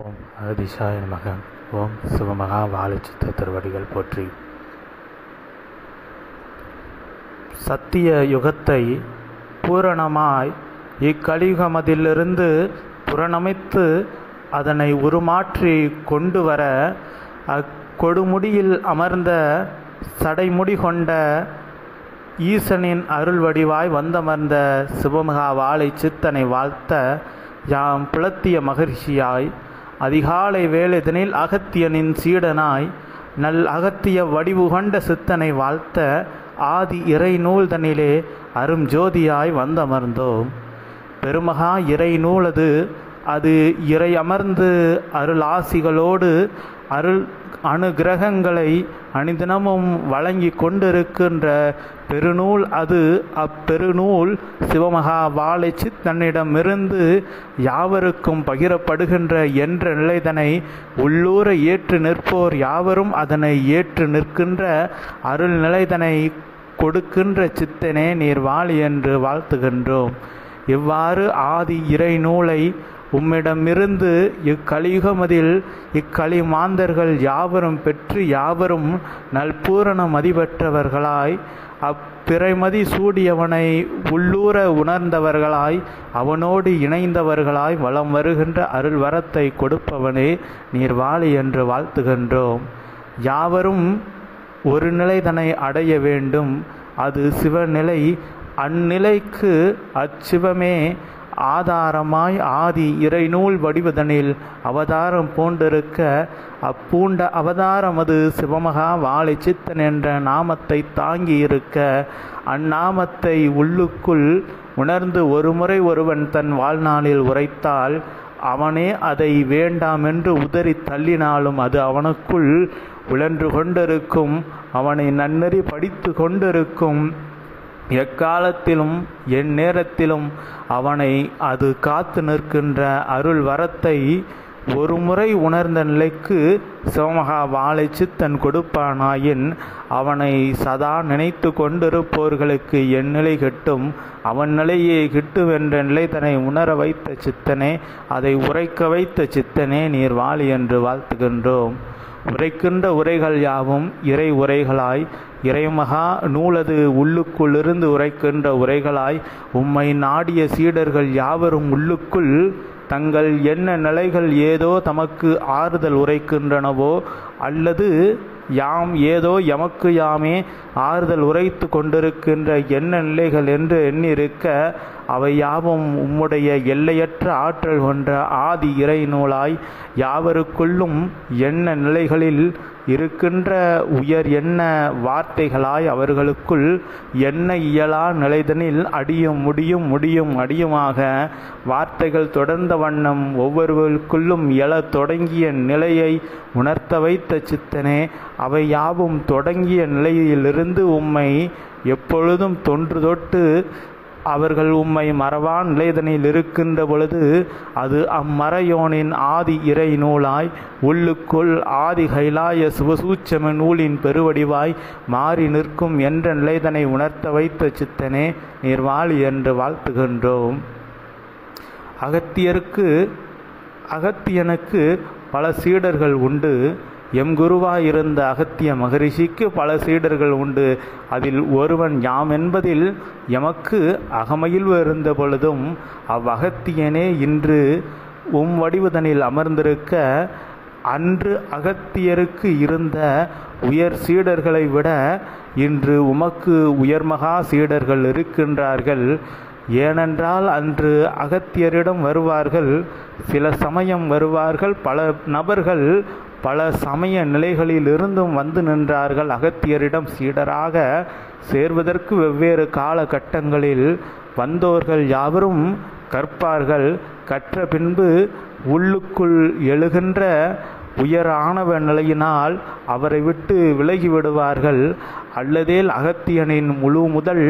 ஓம் அகதீஷாய நமக. ஓம் சிவமகா வாழைச்சித்த திருவடிகள் போற்றி. சத்திய யுகத்தை பூரணமாய் இக்கலியுகமதிலிருந்து புறணமித்து அதனை உருமாற்றி கொண்டு வர அக்கொடுமுடியில் அமர்ந்த சடைமுடி கொண்ட ஈசனின் அருள் வடிவாய் வந்தமர்ந்த சிவமகா வாழை சித்தனை வாழ்த்த யாம் புலத்திய மகரிஷியாய் அதிகாலை வேளைதனில் அகத்தியனின் சீடனாய் நல் அகத்திய வடிவு கொண்ட சித்தனை வாழ்த்த ஆதி இறை நூல்தனிலே அரும் ஜோதியாய் வந்தமர்ந்தோம். பெருமகா இறை நூலது அது இறை அமர்ந்து அருள் ஆசிகளோடு அருள் அனுகிரகங்களை அணிதினமும் வழங்கி கொண்டிருக்கின்ற பெருநூல் அது. அப்பெருநூல் சிவமகா வாழை சித்தனிடமிருந்து யாவருக்கும் பகிரப்படுகின்ற என்ற நிலைதனை உள்ளூர ஏற்று நிற்போர் யாவரும் அதனை ஏற்று நிற்கின்ற அருள் நிலைதனை கொடுக்கின்ற சித்தனே நீர் வாழி என்று வாழ்த்துகின்றோம். இவ்வாறு ஆதி இறை நூலை உம்மிடமிருந்து இக்கலியுகமதில் இக்களி மாந்தர்கள் யாவரும் பெற்று யாவரும் நல்பூரண மதிபெற்றவர்களாய் அப்பிறைமதி சூடியவனை உள்ளூர உணர்ந்தவர்களாய் அவனோடு இணைந்தவர்களாய் வலம் வருகின்ற அருள் வரத்தை கொடுப்பவனே நீர் வாழி என்று வாழ்த்துகின்றோம். யாவரும் ஒரு நிலைதனை அடைய வேண்டும், அது சிவநிலை. அந்நிலைக்கு அச்சிவமே ஆதாரமாய் ஆதி இறைநூல் வடிவதனில் அவதாரம் பூண்டிருக்க அப்பூண்ட அவதாரம் அது சிவமகா வாழை சித்தன் என்ற நாமத்தை தாங்கி இருக்க அந்நாமத்தை உள்ளுக்குள் உணர்ந்து ஒருமுறை ஒருவன் தன் வாழ்நாளில் உரைத்தால் அவனே அதை வேண்டாம் என்று உதறி தள்ளினாலும் அது அவனுக்குள் உழன்று கொண்டிருக்கும், அவனை நன்னெறி படித்து கொண்டிருக்கும். எக்காலத்திலும் என் நேரத்திலும் அவனை அது காத்து நிற்கின்ற அருள் வரத்தை ஒரு முறை உணர்ந்த நிலைக்கு சிவமகா வாழை சித்தன் கொடுப்பானாயின் அவனை சதா நினைத்து கொண்டிருப்போர்களுக்கு என் நிலை கிட்டும், அவன் நிலையே கிட்டும் என்ற நிலை தன்னை உணர வைத்த சித்தனே, அதை உரைக்க வைத்த சித்தனே நீர் வாழி என்று வாழ்த்துகின்றோம். உரைக்கின்ற உரைகள் யாவும் இறை உரைகளாய் இறைமகா நூலது உள்ளுக்குள்ளிருந்து உரைக்கின்ற உரைகளாய் உம்மை நாடிய சீடர்கள் யாவரும் உள்ளுக்குள் தங்கள் என்ன நிலைகள் ஏதோ தமக்கு ஆறுதல் உரைக்கின்றனவோ அல்லது யாம் ஏதோ எமக்கு யாமே ஆறுதல் உரைத்து கொண்டிருக்கின்ற என்ன நிலைகள் என்று எண்ணிருக்க அவை யாவும் உம்முடைய எல்லையற்ற ஆற்றல் கொன்ற ஆதி இறை நூலாய் யாவருக்குள்ளும் என்ன நிலைகளில் இருக்கின்ற உயர் என்ன வார்த்தைகளாய் அவர்களுக்குள் என்ன இயலா நிலைதனில் அடியும் முடியும் முடியும் அடியுமாக வார்த்தைகள் தொடர்ந்த வண்ணம் ஒவ்வொருவருக்குள்ளும் எழ தொடங்கிய நிலையை உணர்த்த வைத்த சித்தனே, அவை யாவும் தொடங்கிய நிலையிலிருந்து உம்மை எப்பொழுதும் தொன்று தொட்டு அவர்கள் உம்மை மறவான் நிலைதனில் இருக்கின்ற பொழுது அது அம்மறையோனின் ஆதி இறை நூலாய் உள்ளுக்குள் ஆதி கைலாய சிவசூட்சம நூலின் பெருவடிவாய் மாறி நிற்கும் என்ற நிலைதனை உணர்த்த வைத்த சித்தனே நீர் வாழி என்று வாழ்த்துகின்றோம். அகத்தியனுக்கு பல சீடர்கள் உண்டு. எம் குருவாயிருந்த அகத்திய மகரிஷிக்கு பல சீடர்கள் உண்டு. அதில் ஒருவன் யாம் என்பதில் எமக்கு அகமையில் இருந்த பொழுதும் அவ்வகத்தியனே இன்று உம் வடிவதனில் அமர்ந்திருக்க அன்று அகத்தியருக்கு இருந்த உயர் சீடர்களை விட இன்று உமக்கு உயர்மகா சீடர்கள் இருக்கின்றார்கள். ஏனென்றால் அன்று அகத்தியரிடம் வருவார்கள், சில சமயம் வருவார்கள், பல நபர்கள் பல சமய நிலைகளில் இருந்தும் வந்து நின்றார்கள். அகத்தியரிடம் சீடராக சேர்வதற்கு வெவ்வேறு காலகட்டங்களில் வந்தோர்கள் யாவரும் கற்பார்கள். கற்ற பின்பு உள்ளுக்குள் எழுகின்ற உயர் ஆணவ நிலையினால் அவரை விட்டு விலகிவிடுவார்கள். அல்லதேல் அகத்தியனின் முழு முதல்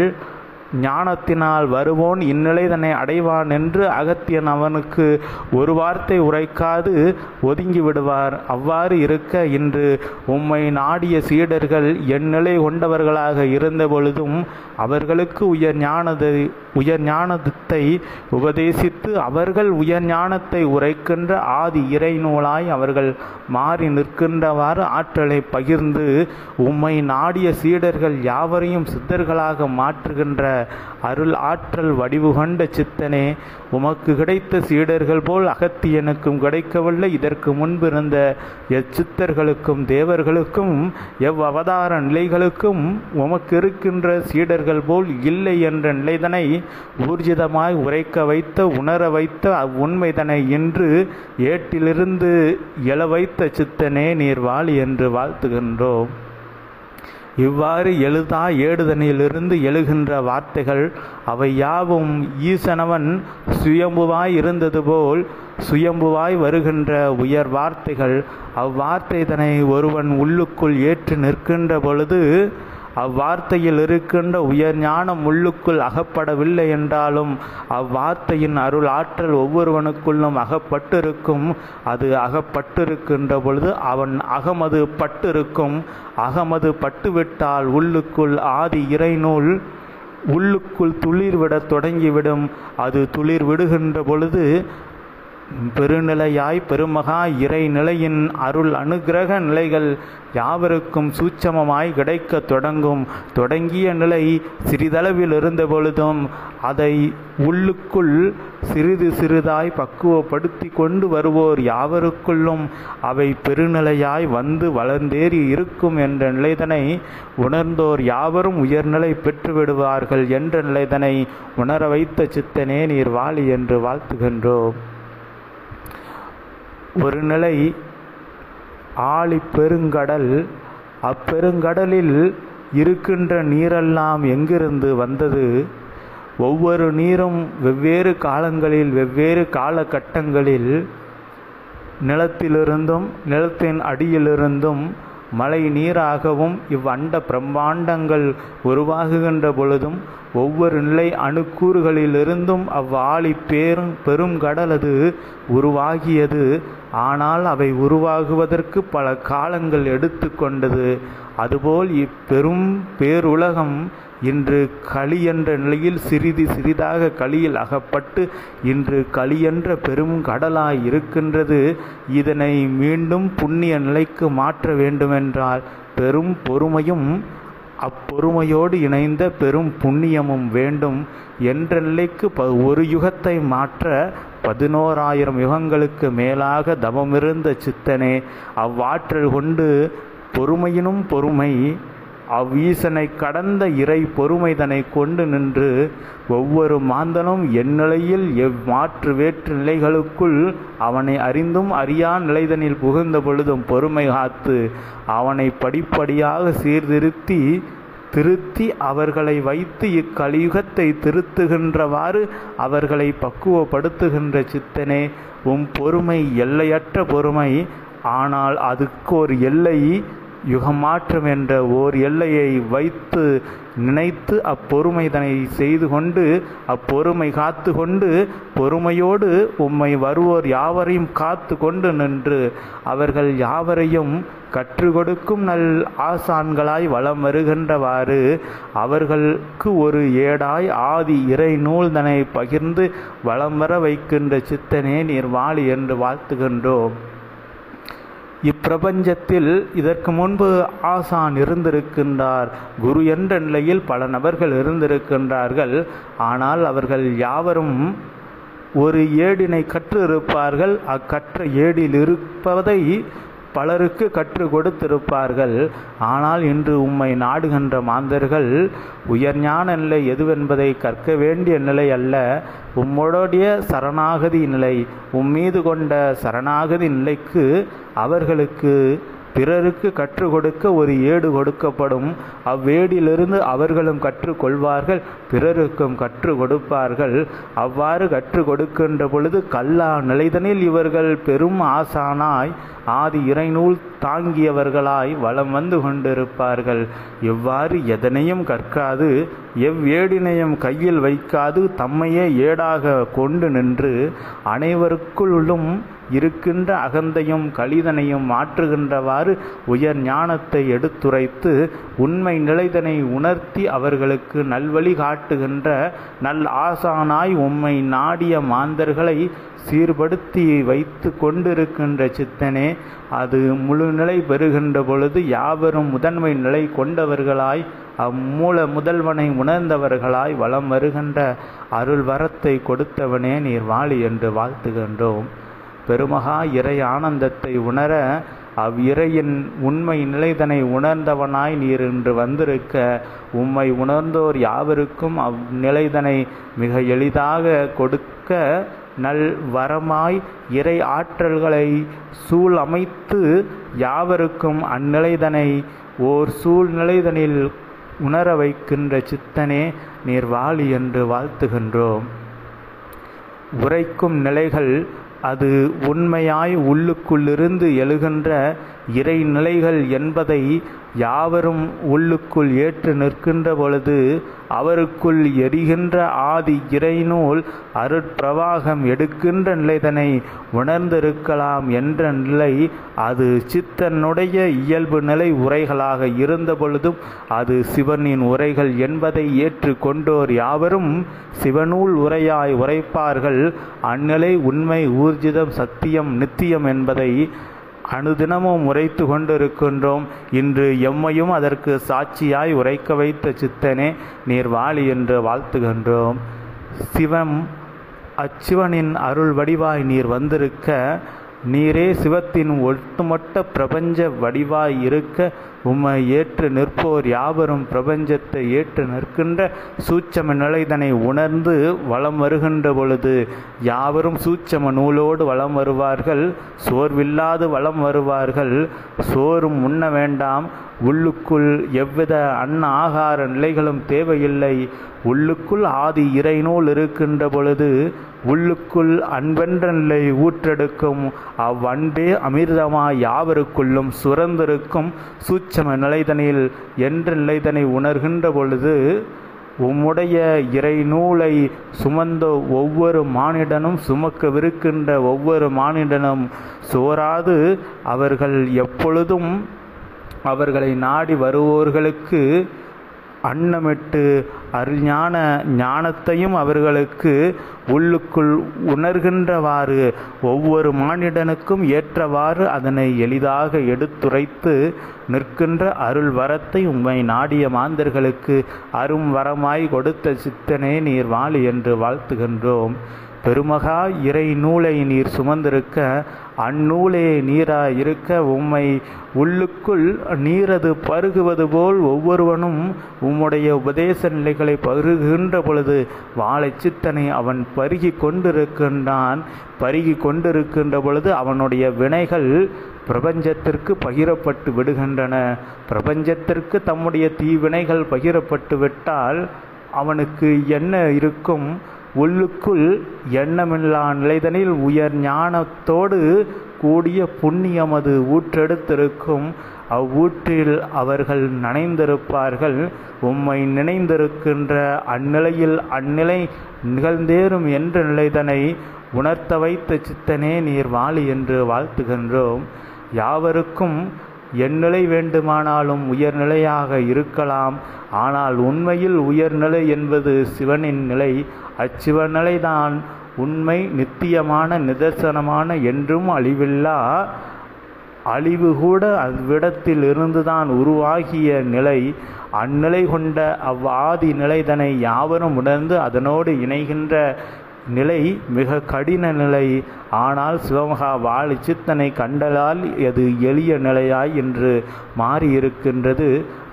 ஞானத்தினால் வருவோன் இந்நிலை தன்னை அடைவான் என்று அகத்தியன் அவனுக்கு ஒரு வார்த்தை உரைக்காது ஒதுங்கி விடுவார். அவ்வாறு இருக்க இன்று உம்மை நாடிய சீடர்கள் என் நிலை கொண்டவர்களாக இருந்த பொழுதும் அவர்களுக்கு உயர் ஞானத்தை உபதேசித்து அவர்கள் உயர் ஞானத்தை உரைக்கின்ற ஆதி இறை நூலாய் அவர்கள் மாறி நிற்கின்றவாறு ஆற்றலை பகிர்ந்து உம்மை நாடிய சீடர்கள் யாவரையும் சித்தர்களாக மாற்றுகின்ற அருள் ஆற்றல் வடிவு கொண்ட சித்தனே, உமக்கு கிடைத்த சீடர்கள் போல் அகத்தியனுக்கும் கிடைக்கவில்லை. இதற்கு முன்பிருந்த எச்சித்தர்களுக்கும் தேவர்களுக்கும் அவதார நிலைகளுக்கும் உமக்கு இருக்கின்ற சீடர்கள் போல் இல்லை என்ற நிலைதனை ஊர்ஜிதமாய் உரைக்க வைத்த உணர வைத்த அவ்வுண்மைதனை இன்று ஏட்டிலிருந்து எழ வைத்த சித்தனே நீர் வாழி என்று வாழ்த்துகின்றோம். இவ்வாறு எழுதா ஏடுதனிலிருந்து எழுகின்ற வார்த்தைகள் அவை யாவும் ஈசனவன் சுயம்புவாய் இருந்தது போல் சுயம்புவாய் வருகின்ற உயர் வார்த்தைகள். அவ்வார்த்தைதனை ஒருவன் உள்ளுக்குள் ஏற்று நிற்கின்ற பொழுது அவ்வார்த்தையில் இருக்கின்ற உயர் ஞானம் உள்ளுக்குள் அகப்படவில்லை என்றாலும் அவ்வார்த்தையின் அருள் ஆற்றல் ஒவ்வொருவனுக்குள்ளும் அகப்பட்டிருக்கும். அது அகப்பட்டிருக்கின்ற பொழுது அவன் அகமது பட்டிருக்கும். அகமது பட்டுவிட்டால் உள்ளுக்குள் ஆதி இறைநூல் உள்ளுக்குள் துளிர்விட தொடங்கிவிடும். அது துளிர் விடுகின்ற பொழுது பெருநிலையாய் பெருமகா இறை நிலையின் அருள் அனுகிரக நிலைகள் யாவருக்கும் சூட்சமமாய் கிடைக்க தொடங்கும். தொடங்கிய நிலை சிறிதளவில் இருந்த பொழுதும் அதை உள்ளுக்குள் சிறிது சிறிதாய் பக்குவப்படுத்தி கொண்டு வருவோர் யாவருக்குள்ளும் அவை பெருநிலையாய் வந்து வளர்ந்தேறி இருக்கும் என்ற நிலைதனை உணர்ந்தோர் யாவரும் உயர்நிலை பெற்றுவிடுவார்கள் என்ற நிலைதனை உணர வைத்த சித்தனே நீர் வாழி என்று வாழ்த்துகின்றோம். ஒரு நிலை ஆழி பெருங்கடல். அப்பெருங்கடலில் இருக்கின்ற நீரெல்லாம் எங்கிருந்து வந்தது? ஒவ்வொரு நீரும் வெவ்வேறு காலங்களில் வெவ்வேறு காலகட்டங்களில் நிலத்திலிருந்தும் நிலத்தின் அடியிலிருந்தும் மழை நீராகவும் இவ்வண்ட பிரம்மாண்டங்கள் உருவாகுகின்ற பொழுதும் ஒவ்வொரு நிலை அணுக்கூறுகளிலிருந்தும் அவ்வாழி பெரும் கடலது உருவாகியது. ஆனால் அவை உருவாகுவதற்கு பல காலங்கள் எடுத்து கொண்டது. அதுபோல் இப்பெரும் பேருலகம் இன்று களி என்ற நிலையில் சிறிது சிறிதாக களியில் அகப்பட்டு இன்று களி என்ற பெரும் கடலாய் இருக்கின்றது. இதனை மீண்டும் புண்ணிய நிலைக்கு மாற்ற வேண்டுமென்றால் பெரும் பொறுமையும் அப்பொறுமையோடு இணைந்த பெரும் புண்ணியமும் வேண்டும் என்ற நிலைக்கு ஒரு யுகத்தை மாற்ற 11,000 யுகங்களுக்கு மேலாக தவமிருந்த சித்தனே, அவ்வாற்றல் கொண்டு பொறுமையினும் பொறுமை அவ்வீசனை கடந்த இறை பொறுமைதனை கொண்டு நின்று ஒவ்வொரு மாந்தனும் எந்நிலையில் எவ்மாற்று வேற்று நிலைகளுக்குள் அவனை அறிந்தும் அறியா நிலைதனில் புகுந்த பொழுதும் பொறுமை காத்து அவனை படிப்படியாக திருத்தி அவர்களை வைத்து இக்கலியுகத்தை திருத்துகின்றவாறு அவர்களை பக்குவப்படுத்துகின்ற சித்தனே, பொறுமை எல்லையற்ற பொறுமை. ஆனால் அதுக்கு ஒரு எல்லை யுகமாற்றம் என்ற ஓர் எல்லையை வைத்து நினைத்து அப்பொறுமைதனை செய்து கொண்டு அப்பொறுமை காத்து கொண்டு பொறுமையோடு உம்மை வருவோர் யாவரையும் காத்து கொண்டு நின்று அவர்கள் யாவரையும் கற்றுக் கொடுக்கும் நல் ஆசான்களாய் வலம் வருகின்றவாறு அவர்களுக்கு ஒரு ஏடாய் ஆதி இறை நூல்தனை பகிர்ந்து வலம் வர வைக்கின்ற சித்தனே நீர் வாழி என்று வாழ்த்துகின்றோம். இப்பிரபஞ்சத்தில் இதற்கு முன்பு ஆசான் இருந்திருக்கின்றார். குரு என்ற நிலையில் பல நபர்கள் இருந்திருக்கின்றார்கள். ஆனால் அவர்கள் யாவரும் ஒரு ஏடினை கற்று இருப்பார்கள். அக்கற்ற ஏடில் இருப்பதை பலருக்கு கற்றுக் கொடுத்திருப்பார்கள். ஆனால் இன்று உம்மை நாடுகின்ற மாந்தர்கள் உயர்ஞான நிலை எதுவென்பதை கற்க வேண்டிய நிலை அல்ல, உம்முடைய சரணாகதி நிலை, உம்மீது கொண்ட சரணாகதி நிலைக்கு அவர்களுக்கு பிறருக்கு கற்றுக் கொடுக்க ஒரு ஏடு கொடுக்கப்படும். அவ்வேடிலிருந்து அவர்களும் கற்றுக்கொள்வார்கள், பிறருக்கும் கற்றுக் கொடுப்பார்கள். அவ்வாறு கற்றுக் கொடுக்கின்ற பொழுது கல்லா நிலைதனில் இவர்கள் பெரும் ஆசானாய் ஆதி இறைநூல் தாங்கியவர்களாய் வலம் வந்து கொண்டிருப்பார்கள். எவ்வாறு எதனையும் கற்காது எவ்வேடினையும் கையில் வைக்காது தம்மையே ஏடாக கொண்டு நின்று அனைவருக்குள்ளும் இருக்கின்ற அகந்தையும் கலிதனையும் மாற்றுகின்றவாறு உயர் ஞானத்தை எடுத்துரைத்து உண்மை நிலைதனை உணர்த்தி அவர்களுக்கு நல்வழி காட்டுகின்ற நல் ஆசானாய் உம்மை நாடிய மாந்தர்களை சீர்படுத்தி வைத்து கொண்டிருக்கின்ற சித்தனே, அது முழு நிலை பெறுகின்ற பொழுது யாவரும் முதன்மை நிலை கொண்டவர்களாய் அம்மூல முதல்வனை உணர்ந்தவர்களாய் வலம் வருகின்ற அருள் வரத்தை கொடுத்தவனே நீர் வாழி என்று வாழ்த்துகின்றோம். பெருமகா இறை ஆனந்தத்தை உணர அவ்விறையின் உண்மை நிலைதனை உணர்ந்தவனாய் நீர் இன்று வந்திருக்க உம்மை உணர்ந்தோர் யாவருக்கும் அவ்நிலைதனை மிக எளிதாக கொடுக்க நல் வரமாய் இறை ஆற்றல்களை சூழ் அமைத்து யாவருக்கும் அந்நிலைதனை ஓர் சூழ்நிலைதனில் உணர வைக்கின்ற சித்தனே நீர் வாழி என்று வாழ்த்துகின்றோம். உரைக்கும் நிலைகள் அது உண்மையாய் உள்ளுக்குள்ளிருந்து எழுகின்ற இறை நிலைகள் என்பதை யாவரும் உள்ளுக்குள் ஏற்று நிற்கின்ற பொழுது அவருக்குள் எரிகின்ற ஆதி இறைநூல் அருட்பிரவாகம் எடுக்கின்ற நிலைதனை உணர்ந்திருக்கலாம் என்ற நிலை அது சித்தனுடைய இயல்பு நிலை உரைகளாக இருந்த பொழுதும் அது சிவனின் உரைகள் என்பதை ஏற்று கொண்டோர் யாவரும் சிவநூல் உரையாய் உரைப்பார்கள். அந்நிலை உண்மை ஊர்ஜிதம் சத்தியம் நித்தியம் என்பதை அனுதினமும் உரைத்து கொண்டிருக்கின்றோம். இன்று எம்மையும் அதற்கு சாட்சியாய் உரைக்க வைத்த சித்தனே நீர் வாழி என்று வாழ்த்துகின்றோம். சிவம் அச்சிவனின் அருள் வடிவாய் நீர் வந்திருக்க நீரே சிவத்தின் ஒட்டுமொத்த பிரபஞ்ச வடிவாய் இருக்க உம்மை ஏற்று நிற்போர் யாவரும் பிரபஞ்சத்தை ஏற்று நிற்கின்ற சூட்சம நிலைதனை உணர்ந்து வலம் வருகின்ற பொழுது யாவரும் சூட்சம நூலோடு வலம் வருவார்கள், சோர்வில்லாது வலம் வருவார்கள். சோறும் உண்ண வேண்டாம், உள்ளுக்குள் எவ்வித அன்ன ஆகார நிலைகளும் தேவையில்லை. உள்ளுக்குள் ஆதி இறைநூல் இருக்கின்ற பொழுது உள்ளுக்குள் அன்பென்ற நிலை ஊற்றெடுக்கும். அவ்வன்பே அமிர்தமாய் யாவருக்குள்ளும் சுரந்திருக்கும் சூட்சம நிலைதனில் என்ற நிலைதனை உணர்கின்ற பொழுது உம்முடைய இறை நூலை சுமந்த ஒவ்வொரு மானிடனும் சுமக்கவிருக்கின்ற ஒவ்வொரு மானிடனும் சோராது அவர்கள் எப்பொழுதும் அவர்களை நாடி வருவோர்களுக்கு அன்னமிட்டு அருஞான ஞானத்தையும் அவர்களுக்கு உள்ளுக்குள் உணர்கின்றவாறு ஒவ்வொரு மானிடனுக்கும் ஏற்றவாறு அதனை எளிதாக எடுத்துரைத்து நிற்கின்ற அருள் வரத்தை உம்மை நாடிய மாந்தர்களுக்கு அரும் வரமாய் கொடுத்த சித்தனே நீர் வாழி என்று வாழ்த்துகின்றோம். பெருமகா இறை நூலை நீர் சுமந்திருக்க அந்நூலே நீராய் இருக்க உம்மை உள்ளுக்குள் நீரது பருகுவது போல் ஒவ்வொருவனும் உம்முடைய உபதேச நிலைகளை பருகுகின்ற பொழுது வாழை சித்தனை அவன் பருகி கொண்டிருக்கின்றான். பருகி கொண்டிருக்கின்ற பொழுது அவனுடைய வினைகள் பிரபஞ்சத்திற்கு பகிரப்பட்டு விடுகின்றன. பிரபஞ்சத்திற்கு தம்முடைய தீவினைகள் பகிரப்பட்டு விட்டால் அவனுக்கு என்ன இருக்கும்? உள்ளுக்குள் எண்ணமில்லா நிலைதனில் உயர் ஞானத்தோடு கூடிய புண்ணியமது ஊற்றெடுத்திருக்கும். அவ்வூற்றில் அவர்கள் நனைந்திருப்பார்கள். உம்மை நினைந்திருக்கின்ற அந்நிலையில் அந்நிலை நிகழ்ந்தேறும் என்ற நிலைதனை உணர்த்த வைத்த சித்தனே நீர் வாழி என்று வாழ்த்துகின்றோம். யாவருக்கும் எந்நிலை வேண்டுமானாலும் உயர்நிலையாக இருக்கலாம். ஆனால் உண்மையில் உயர்நிலை என்பது சிவனின் நிலை. அச்சிவநிலைதான் உண்மை நித்தியமான நிதர்சனமான என்றும் அழிவில்லா அழிவு கூட அவ்விடத்தில் இருந்துதான் உருவாகிய நிலை. அந்நிலை கொண்ட அவ்வாதி நிலைதனை யாவரும் உணர்ந்து அதனோடு இணைகின்ற நிலை மிக கடின நிலை. ஆனால் சிவமகா வாழி சித்தனை கண்டலால் அது எளிய நிலையாய் என்று மாறியிருக்கின்றது.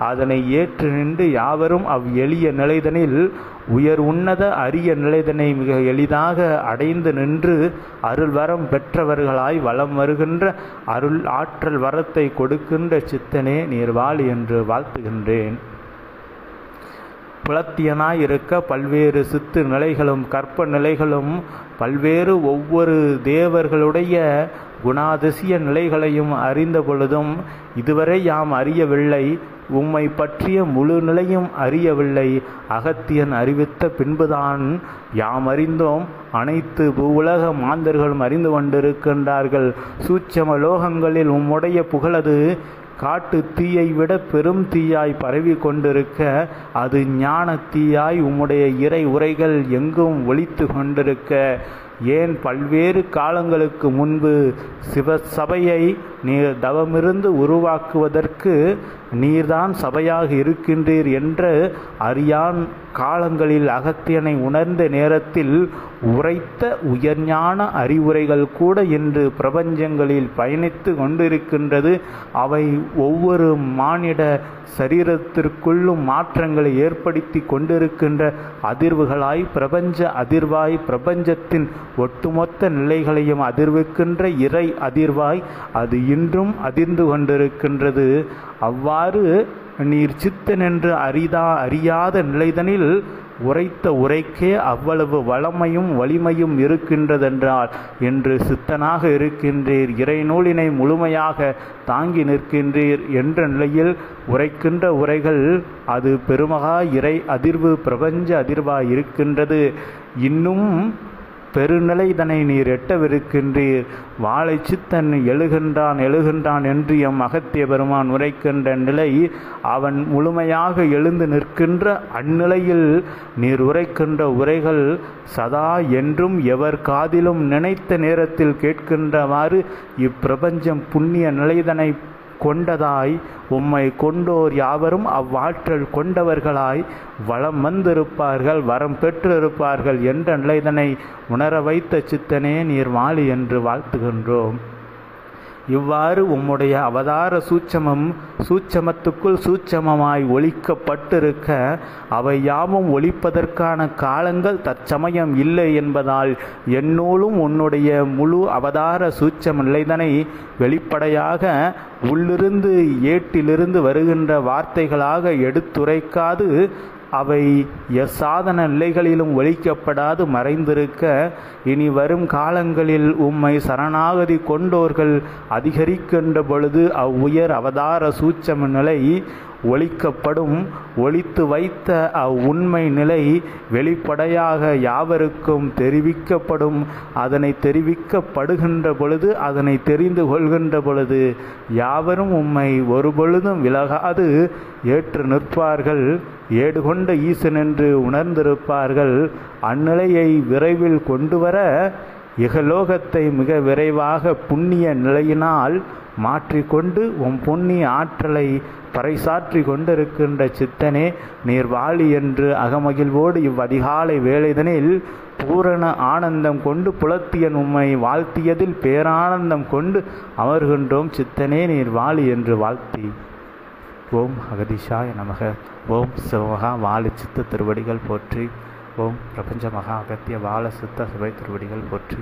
அதனை ஏற்று நின்று யாவரும் எளிய நிலைதனில் உயர் உன்னத அரிய நிலைதனை மிக எளிதாக அடைந்து நின்று அருள் வரம் பெற்றவர்களாய் வலம் வருகின்ற அருள் ஆற்றல் வரத்தை கொடுக்கின்ற சித்தனே நீர் வாழ் என்று வாழ்த்துகின்றேன். புலத்தியனாய் இருக்க பல்வேறு சித்து நிலைகளும் கற்ப நிலைகளும் பல்வேறு ஒவ்வொரு தேவர்களுடைய குணாதிசய நிலைகளையும் அறிந்த பொழுதும் இதுவரை யாம் அறியவில்லை. உம்மை பற்றிய முழு நிலையும் அறியவில்லை. அகத்தியன் அறிவித்த பின்புதான் யாம் அறிந்தோம். அனைத்து பூவுலக மாந்தர்களும் அறிந்து கொண்டிருக்கின்றார்கள். சூட்சம லோகங்களில் உம்முடைய புகழது காட்டு தீயை விட பெரும் தீயாய் பரவி கொண்டிருக்க அது ஞான தீயாய் உம்முடைய இறை உரைகள் எங்கும் ஒலித்து கொண்டிருக்க ஏன் பல்வேறு காலங்களுக்கு முன்பு சிவசபையை நீர் தவமிருந்து உருவாக்குவதற்கு நீர்தான் சபையாக இருக்கின்றீர் என்று அறியான் காலங்களில் அகத்தியனை உணர்ந்த நேரத்தில் உரைத்த உயர்ஞான அறிவுரைகள் கூட இன்று பிரபஞ்சங்களில் பயணித்து கொண்டிருக்கின்றது. அவை ஒவ்வொரு மானிட சரீரத்திற்குள்ளும் மாற்றங்களை ஏற்படுத்தி கொண்டிருக்கின்ற அதிர்வுகளாய் பிரபஞ்ச அதிர்வாய் பிரபஞ்சத்தின் ஒட்டுமொத்த நிலைகளையும் அதிர்விக்கின்ற இறை அதிர்வாய் அது இன்றும் அதிர்ந்து கொண்டிருக்கின்றது. அவ்வாறு நீர் சித்தன் என்று அறியாத நிலைதனில் உரைத்த உரைக்கே அவ்வளவு வளமையும் வலிமையும் இருக்கின்றதென்றால் என்று சித்தனாக இருக்கின்றீர். இறை நூலினை முழுமையாக தாங்கி நிற்கின்றீர் என்ற நிலையில் உரைக்கின்ற உரைகள் அது பெருமகா இறை அதிர்வு பிரபஞ்ச அதிர்வாய் இருக்கின்றது. இன்னும் பெருநிலைதனை நீர் எட்டவிருக்கின்றீர். வாழை சித்தன் எழுகின்றான் என்று எம் அகத்திய பெருமான் உரைக்கின்ற நிலை அவன் முழுமையாக எழுந்து நிற்கின்ற அந்நிலையில் நீர் உரைக்கின்ற உரைகள் சதா என்றும் எவர் காதிலும் நினைத்த நேரத்தில் கேட்கின்றவாறு இப்பிரபஞ்சம் புண்ணிய நிலைதனை கொண்டதாய் உம்மை கொண்டோர் யாவரும் அவ்வாற்றல் கொண்டவர்களாய் வளம் வந்திருப்பார்கள், வரம் பெற்றிருப்பார்கள் என்ற நிலைதனை உணர வைத்த சித்தனே நீர் வாழி என்று வாழ்த்துகின்றோம். இவ்வாறு உம்முடைய அவதார சூட்சமத்துக்குள் சூட்சமமாய் ஒழிக்கப்பட்டிருக்க அவை யாவும் ஒழிப்பதற்கான காலங்கள் தற்சமயம் இல்லை என்பதால் என்னோலும் உன்னுடைய முழு அவதார சூட்சம நிலைதனை வெளிப்படையாக உள்ளிருந்து ஏட்டிலிருந்து வருகின்ற வார்த்தைகளாக எடுத்துரைக்காது அவை எசாதன நிலைகளிலும் ஒழிக்கப்படாது மறைந்திருக்க இனி வரும் காலங்களில் உம்மை சரணாகதி கொண்டோர்கள் அதிகரிக்கின்ற பொழுது அவ்வுயர் அவதார சூட்சம நிலை ஒழிக்கப்படும். ஒழித்து வைத்த அவ்வுண்மை நிலை வெளிப்படையாக யாவருக்கும் தெரிவிக்கப்படும். அதனை தெரிவிக்கப்படுகின்ற பொழுது அதனை தெரிந்து கொள்கின்ற பொழுது யாவரும் உம்மை ஒரு பொழுதும் விலகாது ஏற்று நிற்பார்கள். ஏடு கொண்ட ஈசன் என்று உணர்ந்திருப்பார்கள். அந்நிலையை விரைவில் கொண்டு வர இகலோகத்தை மிக விரைவாக புண்ணிய நிலையினால் மாற்றிக்கொண்டு உம் புண்ணிய ஆற்றலை பறைசாற்றி கொண்டிருக்கின்ற சித்தனே நீர் வாழி என்று அகமகிழ்வோடு இவ்வதிகாலை வேளைதனில் பூரண ஆனந்தம் கொண்டு புலத்தியன் உம்மை வாழ்த்தியதில் பேரானந்தம் கொண்டு அமர்கின்றோம். சித்தனே நீர் வாழி என்று வாழ்த்தி ஓம் அகதீஷாய நமக. ஓம் சிவமகா வாழி சித்த திருவடிகள் போற்றி. ஓம் பிரபஞ்ச மகா அகத்திய வாழ சித்த சபை திருவடிகள் போற்றி.